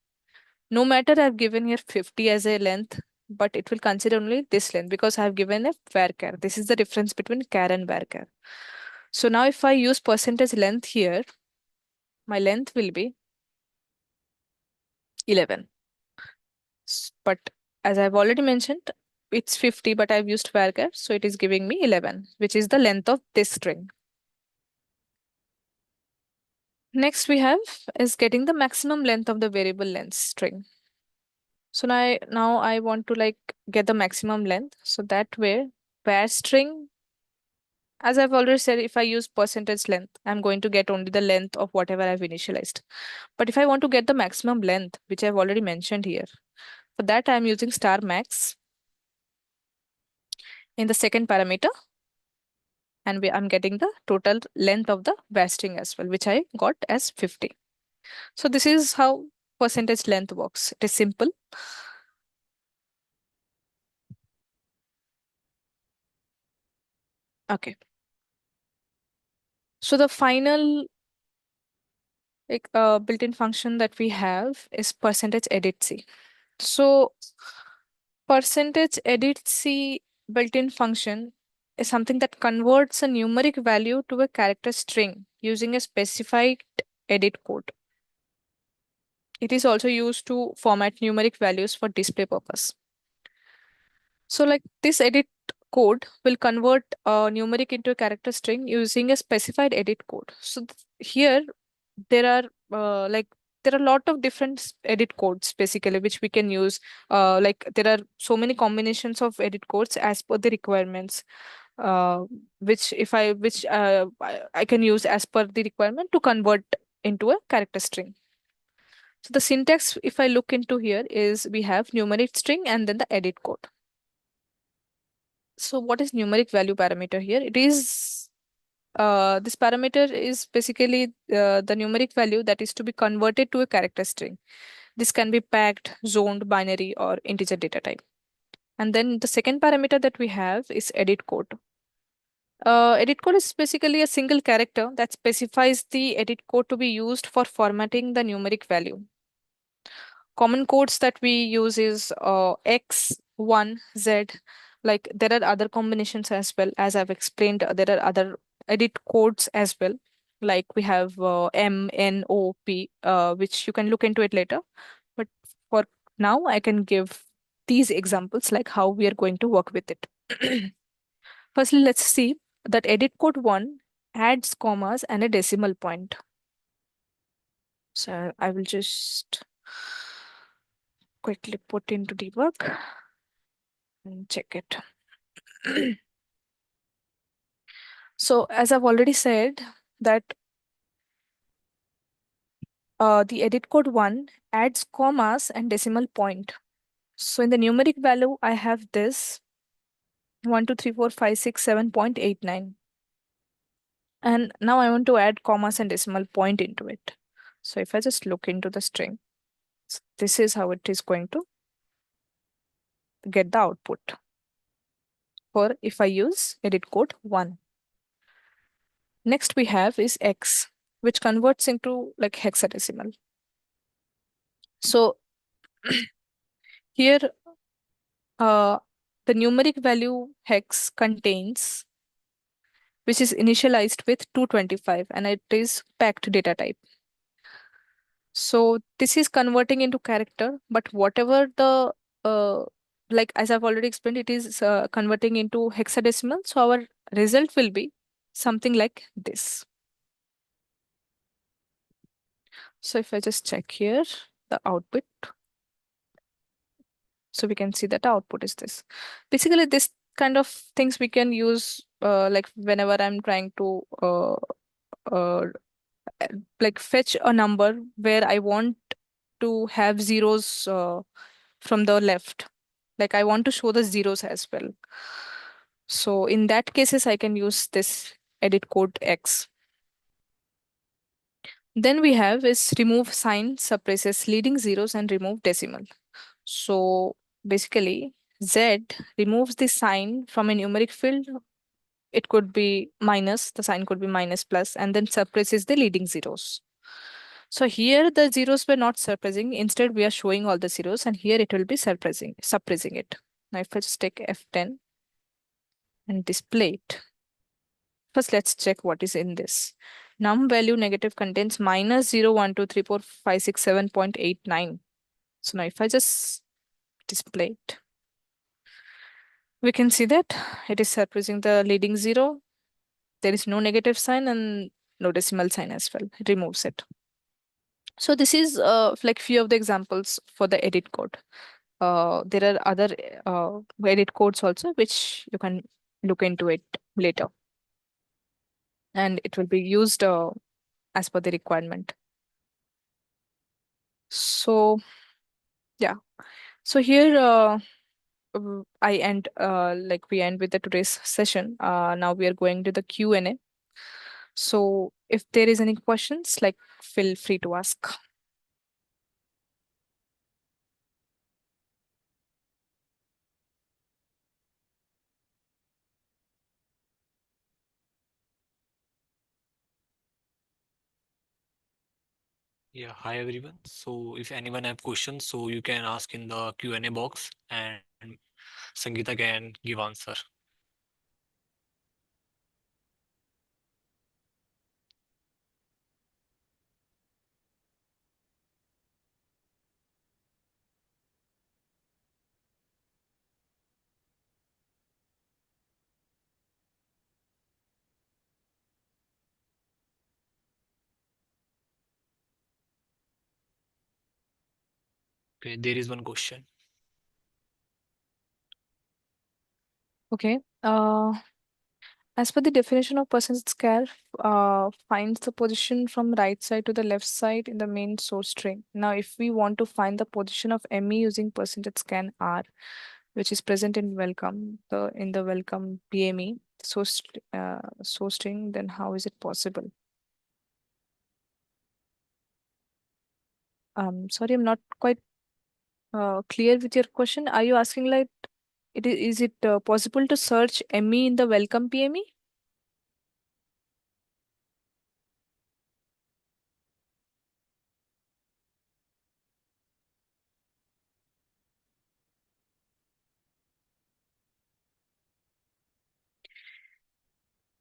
No matter I've given here 50 as a length, but it will consider only this length because I've given a varchar. This is the difference between char and varchar. So now if I use percentage length here, my length will be 11. But as I've already mentioned, it's 50, but I've used varchar, so it is giving me 11, which is the length of this string. Next we have is getting the maximum length of the variable length string. So now I want to like get the maximum length. So that way, var string, as I've already said, if I use percentage length, I'm going to get only the length of whatever I've initialized. But if I want to get the maximum length, which I've already mentioned here, for that I'm using star max in the second parameter, and I'm getting the total length of the var string as well, which I got as 50. So this is how percentage length works. It is simple. Okay. So the final like built-in function that we have is percentage editc. So percentage editc built-in function is something that converts a numeric value to a character string using a specified edit code. It is also used to format numeric values for display purpose. So like this edit code will convert a numeric into a character string using a specified edit code. So here there are like there are a lot of different edit codes basically which we can use. Like there are so many combinations of edit codes as per the requirements, uh, which if I which I can use as per the requirement to convert into a character string. So the syntax, if I look into here, is we have numeric string and then the edit code. So what is numeric value parameter here? It is this parameter is basically the numeric value that is to be converted to a character string. This can be packed, zoned, binary, or integer data type. And then the second parameter that we have is edit code. Edit code is basically a single character that specifies the edit code to be used for formatting the numeric value. Common codes that we use is X, 1, Z. Like there are other combinations as well. As I've explained, there are other edit codes as well. Like we have M, N, O, P, which you can look into it later. But for now, I can give these examples like how we are going to work with it. Firstly, let's see that edit code 1 adds commas and a decimal point. So I will just quickly put into debug and check it. So as I've already said that the edit code 1 adds commas and decimal point. So in the numeric value, I have this 1, 2, 3, 4, 5, 6, 7.89. And now I want to add commas and decimal point into it. So if I just look into the string, this is how it is going to get the output for if I use edit code 1. Next we have is X, which converts into like hexadecimal. So here uh, the numeric value hex contains, which is initialized with 225 and it is packed data type. So this is converting into character, but whatever the like as I've already explained, it is converting into hexadecimal. So our result will be something like this. So if I just check here, the output, so we can see that the output is this. Basically, this kind of things we can use like whenever I'm trying to uh, like fetch a number where I want to have zeros from the left. Like I want to show the zeros as well. So in that cases, I can use this edit code X. Then we have is remove sign suppresses leading zeros and remove decimal. So basically, Z removes the sign from a numeric field. It could be minus, the sign could be minus plus, and then suppresses the leading zeros. So here the zeros were not suppressing. Instead, we are showing all the zeros, and here it will be suppressing it. Now, if I just take F10 and display it, first let's check what is in this. Num value negative contains minus 0, 1, 2, 3, 4, 5, 6, 7.89. So now if I just display it, we can see that it is suppressing the leading zero. There is no negative sign and no decimal sign as well. It removes it. So this is like few of the examples for the edit code. There are other edit codes also, which you can look into it later. And it will be used as per the requirement. So yeah. So here I end like we end with the today's session. Now we are going to the Q&A. So if there is any questions, like feel free to ask. Yeah, hi everyone. So if anyone have questions, so you can ask in the Q&A box and Sangeeta can give answer. Okay, there is one question. Okay. As per the definition of percentage char, finds the position from right side to the left side in the main source string. Now, if we want to find the position of ME using percentage scan R, which is present in welcome, in the welcome PME source string, then how is it possible? Sorry, I'm not quite clear with your question. Are you asking like, is it possible to search ME in the welcome PME?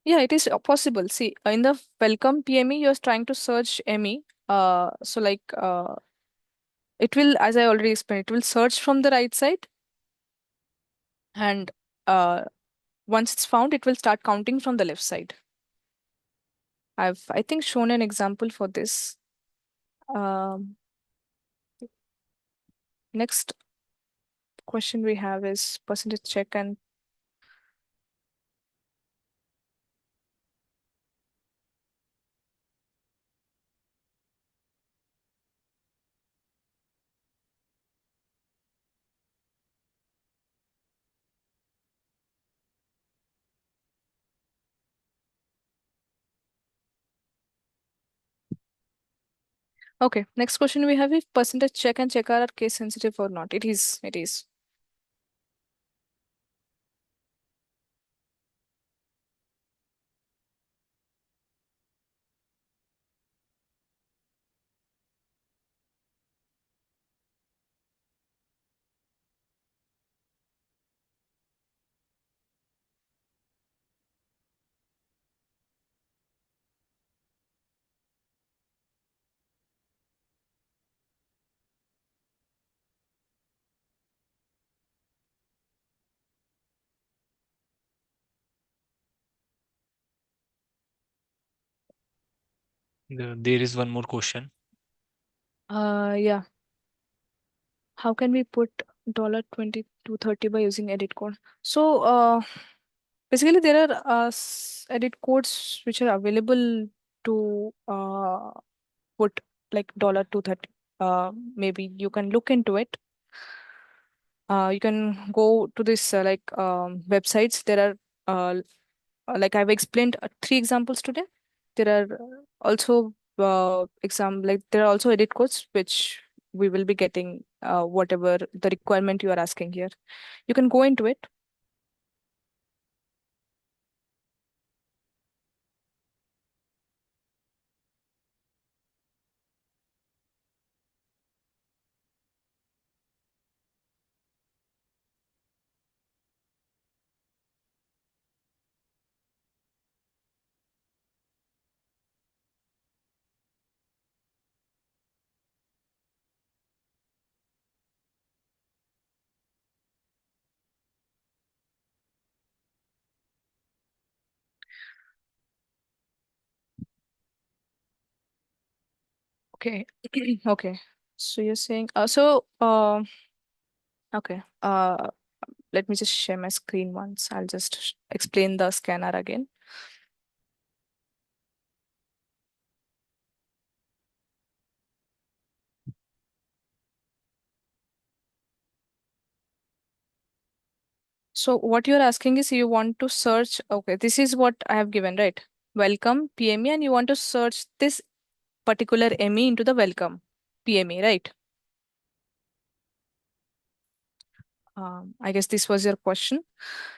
Yeah, it is possible. See, in the welcome PME, you're trying to search ME. So like it will, as I already explained, it will search from the right side, and uh, once it's found, it will start counting from the left side. I think, shown an example for this. Um, Next question we have is percentage check and okay. Next question we have, if percentage check and checkr are case sensitive or not. It is. It is. There is one more question. Yeah. How can we put $20 to 30 by using edit code? So, basically, there are edit codes which are available to put like $230. Maybe you can look into it. You can go to this websites. There are like I've explained three examples today. There are also like there are also edit codes which we will be getting whatever the requirement you are asking here. You can go into it. Okay. Okay. So you're saying okay. Let me just share my screen once. I'll just explain the scanner again. So what you're asking is you want to search, okay, this is what I have given, right? Welcome PME, and you want to search this particular ME into the welcome PME, right? I guess this was your question.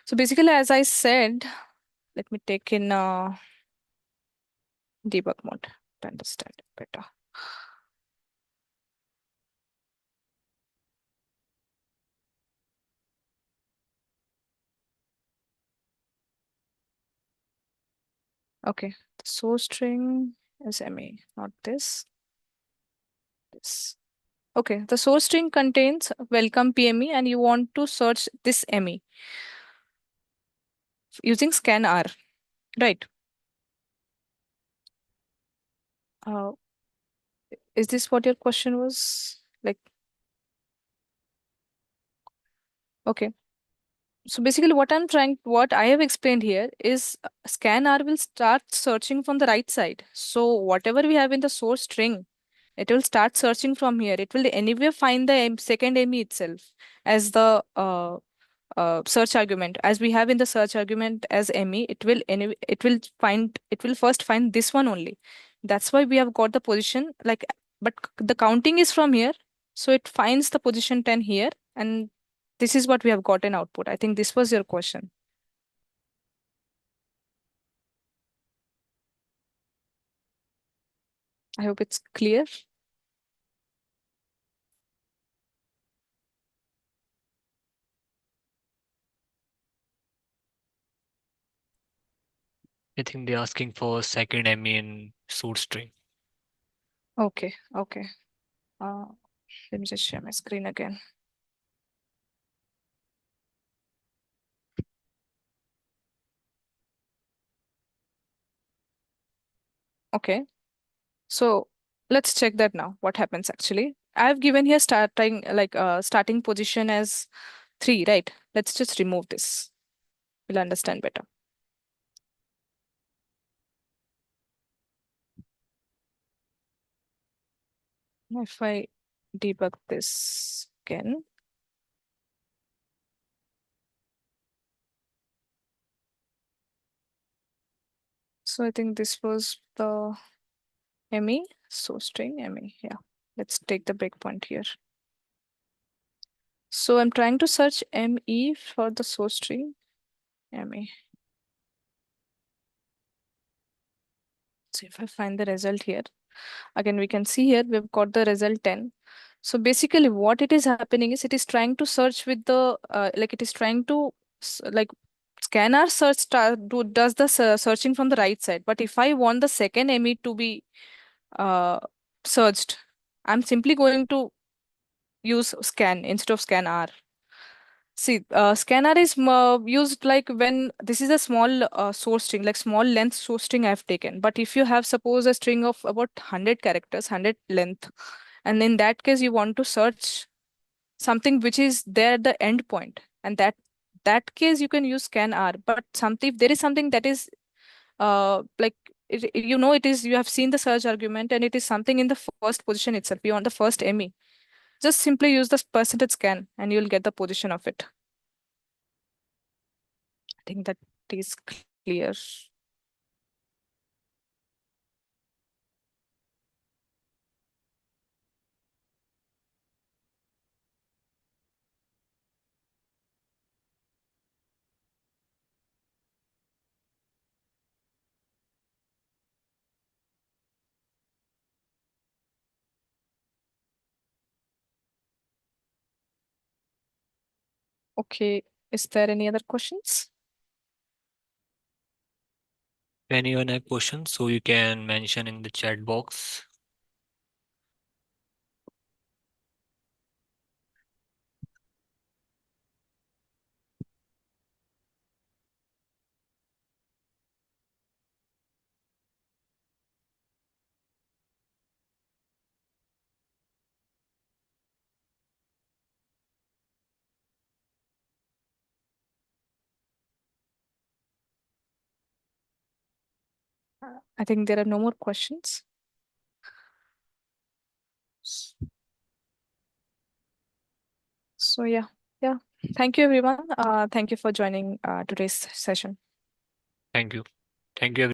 So basically, as I said, let me take in debug mode to understand it better. Okay, the source string is ME, not this. This. Okay, the source string contains welcome PME, and you want to search this ME using scanr, right? Uh, is this what your question was? Like, okay. So basically, what I have explained here is scanr will start searching from the right side. So whatever we have in the source string, it will start searching from here. It will anyway find the second ME itself as the search argument. As we have in the search argument as ME, it will first find this one only. That's why we have got the position like, but the counting is from here, so it finds the position 10 here, and this is what we have got an output. I think this was your question. I hope it's clear. I think they're asking for second ME in source string. Okay, okay. Uh, Let me just share my screen again. Okay, so let's check that now. What happens actually? I've given here starting position as 3, right? Let's just remove this. We'll understand better. If I debug this again, so I think this was the ME, so string ME. Yeah, let's take the breakpoint here. So I'm trying to search ME for the source string ME. So if I find the result here, again, we can see here we've got the result 10. So basically what it is happening is it is trying to search with the, it is trying to like scanr search does the searching from the right side. But if I want the second ME to be uh, searched, I'm simply going to use scan instead of scanr. See, scanner is used like when this is a small source string, like small length source string I've taken. But if you have suppose a string of about 100 characters, 100 length, and in that case you want to search something which is there at the end point, and that case you can use scanr. But something if there is something that is it is you have seen the search argument and it is something in the first position itself. You want the first ME. Just simply use the percentage scan and you'll get the position of it. I think that is clear. Okay, is there any other questions? If anyone have questions, so you can mention in the chat box. I think there are no more questions. S- So yeah, yeah. Thank you everyone. Thank you for joining today's session. Thank you. Thank you,